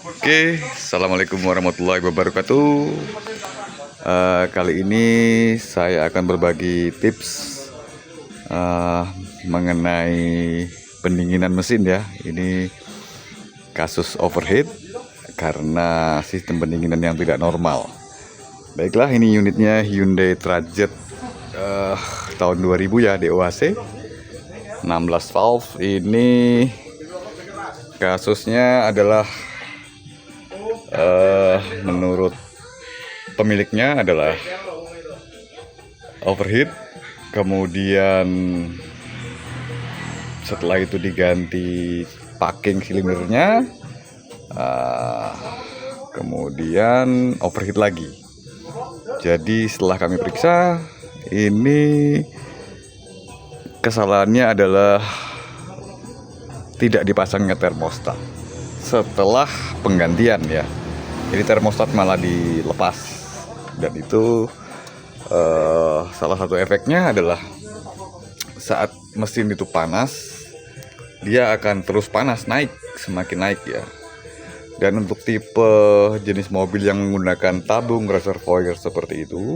Oke, assalamualaikum warahmatullahi wabarakatuh. Kali ini saya akan berbagi tips eh, mengenai pendinginan mesin ya. Ini kasus overheat karena sistem pendinginan yang tidak normal. Baiklah, ini unitnya Hyundai Trajet tahun 2000 ya, DOHC 16 valve. Ini kasusnya adalah menurut pemiliknya adalah overheat, kemudian setelah itu diganti packing silindernya, kemudian overheat lagi. Jadi setelah kami periksa, ini kesalahannya adalah tidak dipasangnya termostat setelah penggantian ya. Jadi termostat malah dilepas, dan itu salah satu efeknya adalah saat mesin itu panas, dia akan terus panas, naik, semakin naik ya. Dan untuk tipe jenis mobil yang menggunakan tabung reservoir seperti itu,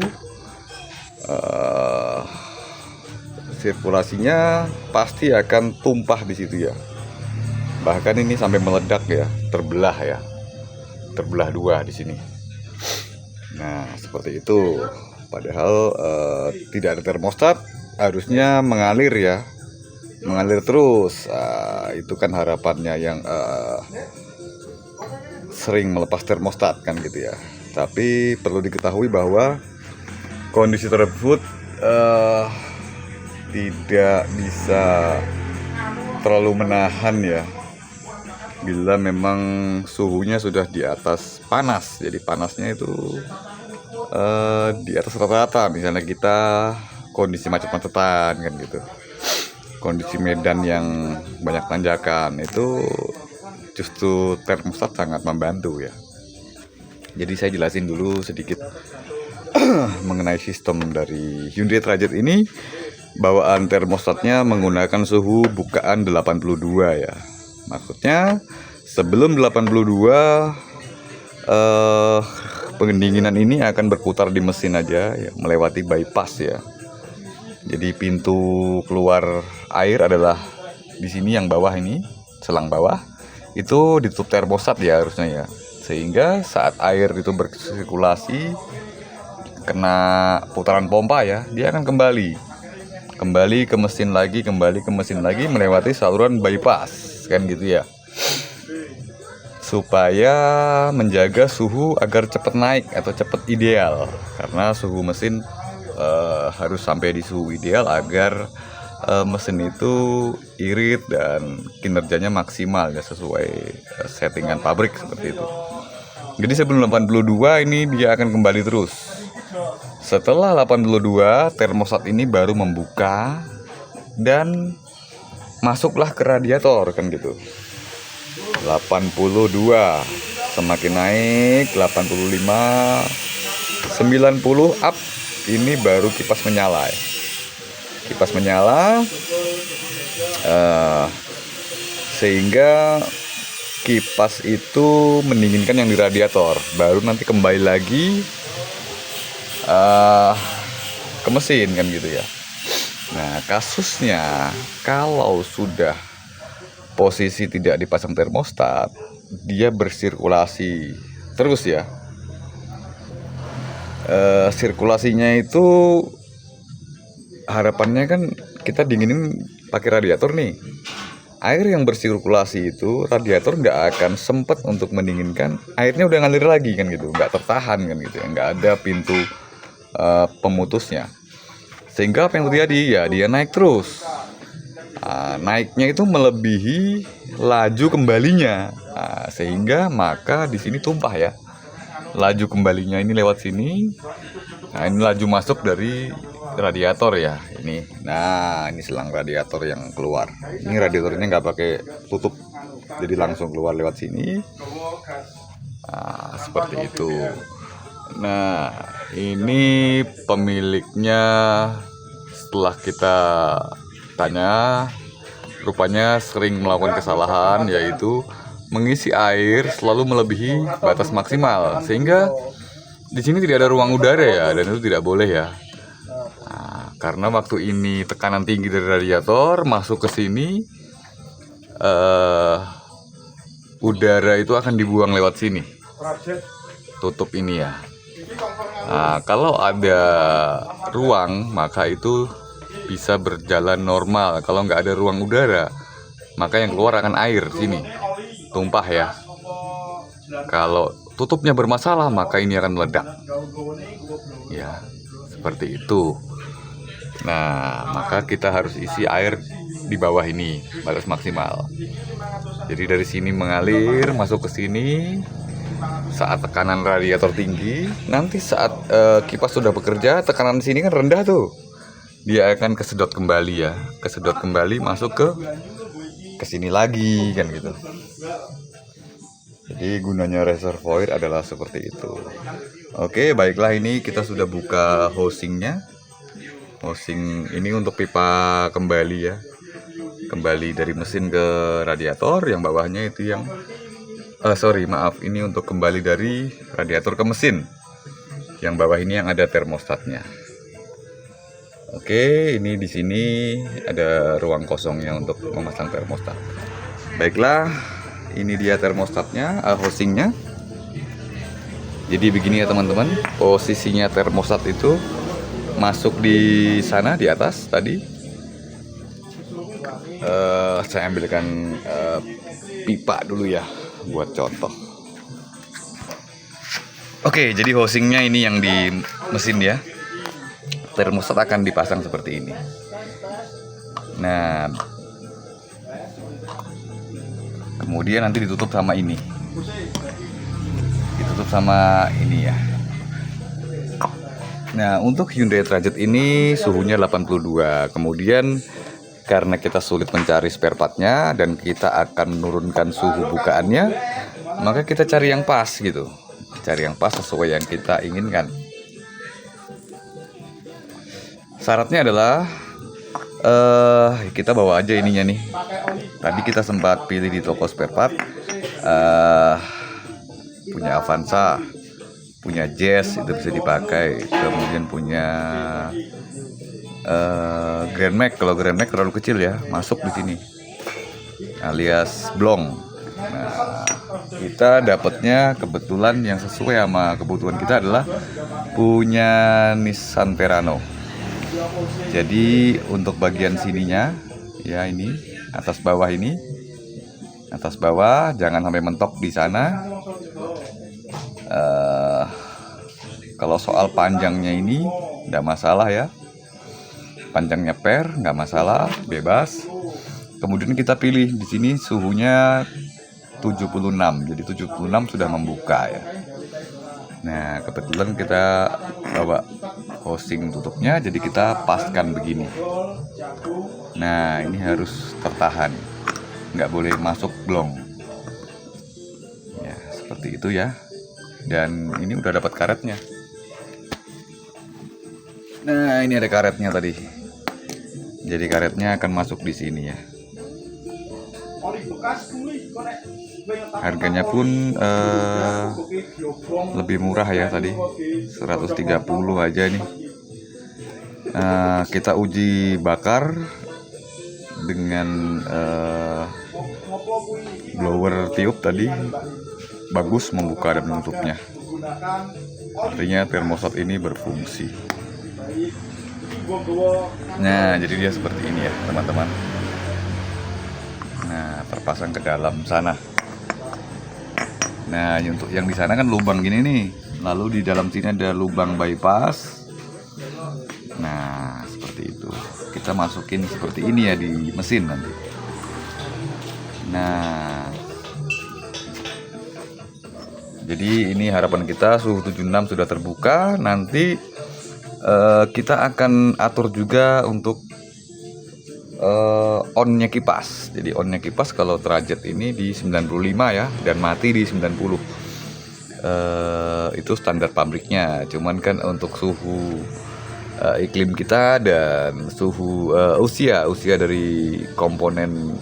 sirkulasinya pasti akan tumpah di situ ya. Bahkan ini sampai meledak ya, terbelah dua di sini. Nah, seperti itu. Padahal tidak ada termostat, harusnya mengalir ya, mengalir terus. Itu kan harapannya yang sering melepas termostat kan gitu ya. Tapi perlu diketahui bahwa kondisi tersebut tidak bisa terlalu menahan ya, bila memang suhunya sudah di atas panas. Jadi panasnya itu di atas rata-rata. Misalnya kita kondisi macet-macetan kan gitu, kondisi medan yang banyak tanjakan, itu justru termostat sangat membantu ya. Jadi saya jelasin dulu sedikit mengenai sistem dari Hyundai Trajet ini. Bawaan termostatnya menggunakan suhu bukaan 82 ya. Maksudnya sebelum 82 pendinginan ini akan berputar di mesin aja ya, melewati bypass ya. Jadi pintu keluar air adalah di sini yang bawah ini, selang bawah. Itu ditutup termostat ya harusnya ya. Sehingga saat air itu bersirkulasi kena putaran pompa ya, dia akan kembali ke mesin lagi, melewati saluran bypass kan gitu ya, supaya menjaga suhu agar cepat naik atau cepat ideal. Karena suhu mesin harus sampai di suhu ideal agar mesin itu irit dan kinerjanya maksimal ya, sesuai settingan pabrik seperti itu. Jadi sebelum 82 ini dia akan kembali terus. Setelah 82, termostat ini baru membuka dan masuklah ke radiator kan gitu. 82 semakin naik, 85, 90 up, ini baru kipas menyala ya. Kipas menyala sehingga kipas itu mendinginkan yang di radiator, baru nanti kembali lagi ke mesin kan gitu ya. Nah, kasusnya kalau sudah posisi tidak dipasang termostat, dia bersirkulasi terus ya. Sirkulasinya itu harapannya kan kita dinginin pakai radiator nih. Air yang bersirkulasi itu radiator nggak akan sempet untuk mendinginkan, airnya udah ngalir lagi kan gitu, nggak tertahan kan gitu ya, nggak ada pintu pemutusnya. Sehingga apa yang terjadi ya, dia naik terus. Naiknya itu melebihi laju kembalinya. Sehingga maka di sini tumpah ya. Laju kembalinya ini lewat sini. Nah, ini laju masuk dari radiator ya ini. Nah, ini selang radiator yang keluar. Ini radiatornya nggak pakai tutup, jadi langsung keluar lewat sini. Seperti itu. Nah, ini pemiliknya setelah kita tanya, rupanya sering melakukan kesalahan, yaitu mengisi air selalu melebihi batas maksimal, sehingga di sini tidak ada ruang udara ya, dan itu tidak boleh ya. Nah, karena waktu ini tekanan tinggi dari radiator masuk ke sini, udara itu akan dibuang lewat sini, tutup ini ya. Nah, kalau ada ruang maka itu bisa berjalan normal. Kalau nggak ada ruang udara maka yang keluar akan air sini, tumpah ya. Kalau tutupnya bermasalah maka ini akan meledak ya, seperti itu. Nah, maka kita harus isi air di bawah ini batas maksimal. Jadi dari sini mengalir masuk ke sini. Saat tekanan radiator tinggi, nanti saat kipas sudah bekerja, tekanan di sini kan rendah tuh, dia akan kesedot kembali ya, kesedot kembali masuk ke sini lagi kan gitu. Jadi gunanya reservoir adalah seperti itu. Oke, baiklah, ini kita sudah buka housingnya. Housing ini untuk pipa kembali ya, kembali dari mesin ke radiator. Yang bawahnya itu yang ini untuk kembali dari radiator ke mesin. Yang bawah ini yang ada termostatnya. Oke, ini di sini ada ruang kosongnya untuk memasang termostat. Baiklah, ini dia termostatnya, housingnya. Jadi begini ya teman-teman, posisinya termostat itu masuk di sana di atas tadi. Saya ambilkan pipa dulu ya, buat contoh. Oke, jadi housingnya ini yang di mesin ya. Termostat akan dipasang seperti ini. Nah, kemudian nanti ditutup sama ini. Ditutup sama ini ya. Nah, untuk Hyundai Trajet ini suhunya 82. Kemudian karena kita sulit mencari spare partnya dan kita akan menurunkan suhu bukaannya, maka kita cari yang pas gitu, cari yang pas sesuai yang kita inginkan. Syaratnya adalah kita bawa aja ininya nih. Tadi kita sempat pilih di toko spare part, punya Avanza, punya Jazz itu bisa dipakai, kemudian punya Grand Max. Kalau Grand Max terlalu kecil ya, masuk di sini alias blong. Nah, kita dapatnya kebetulan yang sesuai sama kebutuhan kita adalah punya Nissan Verano. Jadi untuk bagian sininya ya, ini atas bawah, ini atas bawah jangan sampai mentok di sana. Kalau soal panjangnya ini tidak masalah ya, panjangnya per nggak masalah, bebas. Kemudian kita pilih di sini suhunya 76, jadi 76 sudah membuka ya. Nah, kebetulan kita bawa housing tutupnya, jadi kita paskan begini. Nah, ini harus tertahan, nggak boleh masuk blong ya, seperti itu ya. Dan ini udah dapat karetnya. Nah, ini ada karetnya tadi. Jadi karetnya akan masuk di sini ya. Harganya pun lebih murah ya tadi, 130 aja nih. Kita uji bakar dengan blower tiup tadi, bagus membuka dan menutupnya. Artinya termostat ini berfungsi. Nah, jadi dia seperti ini ya teman-teman. Nah, terpasang ke dalam sana. Nah, untuk yang di sana kan lubang gini nih. Lalu di dalam sini ada lubang bypass. Nah, seperti itu. Kita masukin seperti ini ya di mesin nanti. Nah, jadi ini harapan kita, suhu 76 sudah terbuka. Nanti kita akan atur juga untuk on-nya kipas. Jadi on-nya kipas kalau Trajet ini di 95 ya, dan mati di 90. Itu standar pabriknya. Cuman kan untuk suhu iklim kita dan suhu usia dari komponen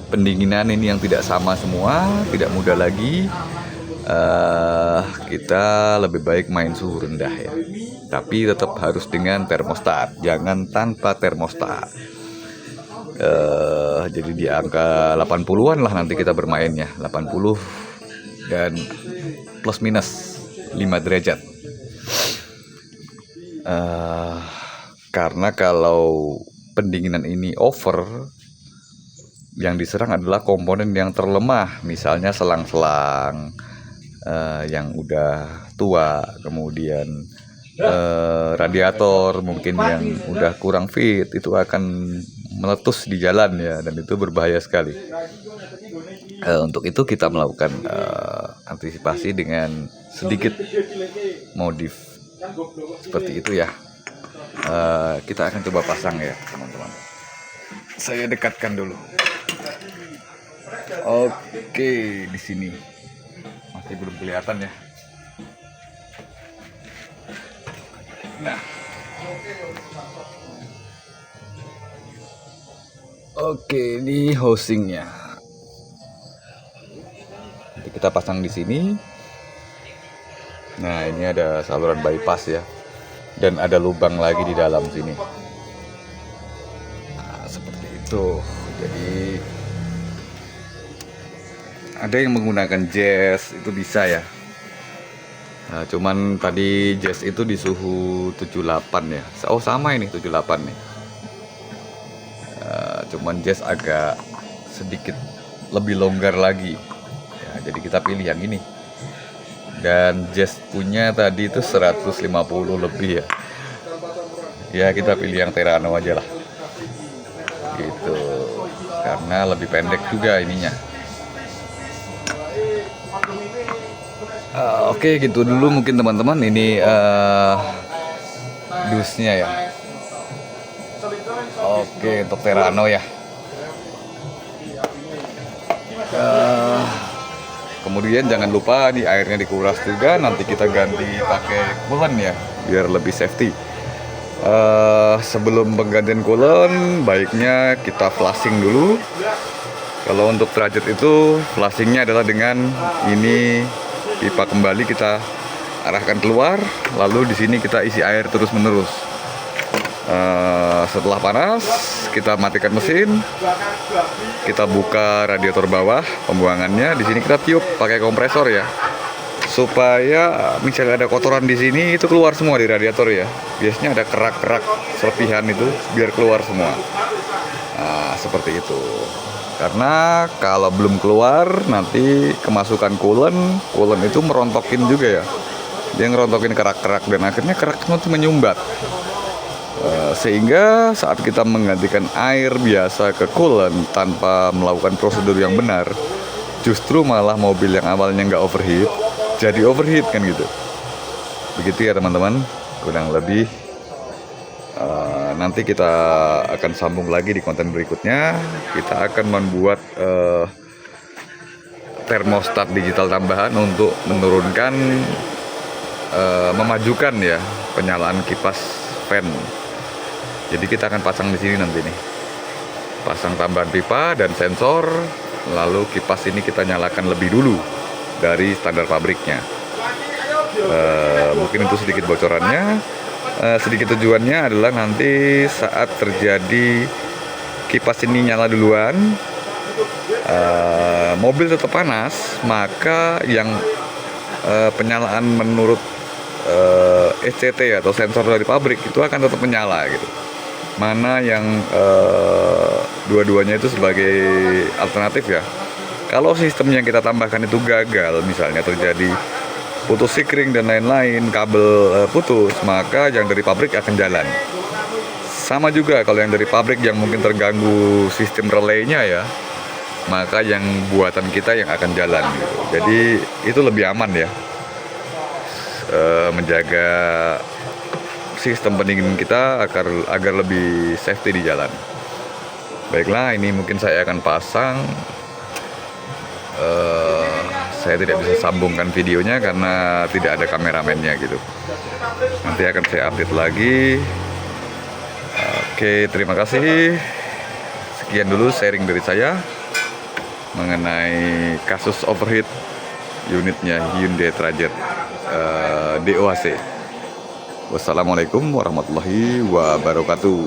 pendinginan ini yang tidak sama semua, tidak mudah lagi. Kita lebih baik main suhu rendah ya, tapi tetap harus dengan termostat, jangan tanpa termostat. Jadi di angka 80-an lah nanti kita bermainnya, 80 dan plus minus 5 derajat. Karena kalau pendinginan ini over, yang diserang adalah komponen yang terlemah, misalnya selang-selang yang udah tua, kemudian radiator mungkin yang udah kurang fit, itu akan meletus di jalan ya, dan itu berbahaya sekali. Untuk itu kita melakukan antisipasi dengan sedikit modif seperti itu ya. Kita akan coba pasang ya teman-teman. Saya dekatkan dulu. Oke, di sini masih belum kelihatan ya. Nah, oke, ini housingnya. Nanti kita pasang di sini. Nah, ini ada saluran bypass ya, dan ada lubang lagi di dalam sini. Nah, seperti itu. Jadi ada yang menggunakan jazz, itu bisa ya. Nah, cuman tadi jazz itu di suhu 78 ya. Oh, sama ini 78 nih. Cuman jazz agak sedikit lebih longgar lagi ya, jadi kita pilih yang ini. Dan jazz punya tadi itu 150 lebih ya. Ya kita pilih yang Terano aja lah gitu, karena lebih pendek juga ininya. Oke, gitu dulu mungkin teman-teman. Ini dusnya ya. Oke, untuk Terano ya. Kemudian jangan lupa di airnya dikuras juga. Nanti kita ganti pakai coolant ya, biar lebih safety. Sebelum penggantian coolant, baiknya kita flushing dulu. Kalau untuk derajat itu, flushingnya adalah dengan ini pipa kembali kita arahkan keluar, lalu di sini kita isi air terus menerus. Setelah panas, kita matikan mesin, kita buka radiator bawah pembuangannya. Di sini kita tiup pakai kompresor ya, supaya misalnya ada kotoran di sini itu keluar semua di radiator ya. Biasanya ada kerak-kerak serpihan itu biar keluar semua. Nah, seperti itu. Karena kalau belum keluar nanti kemasukan coolant itu merontokin juga ya. Dia ngerontokin kerak-kerak dan akhirnya kerak semua itu menyumbat. Sehingga saat kita menggantikan air biasa ke coolant tanpa melakukan prosedur yang benar, justru malah mobil yang awalnya nggak overheat jadi overheat kan gitu. Begitu ya teman-teman, kurang lebih. Nanti kita akan sambung lagi di konten berikutnya. Kita akan membuat termostat digital tambahan untuk menurunkan, memajukan ya penyalaan kipas fan. Jadi kita akan pasang di sini nanti nih, pasang tambahan pipa dan sensor, lalu kipas ini kita nyalakan lebih dulu dari standar pabriknya. Mungkin itu sedikit bocorannya. Sedikit tujuannya adalah nanti saat terjadi kipas ini nyala duluan, mobil tetap panas, maka yang penyalaan menurut SCT atau sensor dari pabrik itu akan tetap menyala gitu. Mana yang dua-duanya itu sebagai alternatif ya. Kalau sistem yang kita tambahkan itu gagal, misalnya terjadi putus sikring dan lain-lain, kabel putus, maka yang dari pabrik akan jalan. Sama juga kalau yang dari pabrik yang mungkin terganggu sistem relaynya ya, maka yang buatan kita yang akan jalan gitu. Jadi itu lebih aman ya, menjaga sistem pendingin kita agar lebih safety di jalan. Baiklah, ini mungkin saya akan pasang. Saya tidak bisa sambungkan videonya karena tidak ada kameramennya gitu. Nanti akan saya update lagi. Oke, terima kasih. Sekian dulu sharing dari saya. mengenai kasus overheat unitnya Hyundai Trajet DOHC. Wassalamualaikum warahmatullahi wabarakatuh.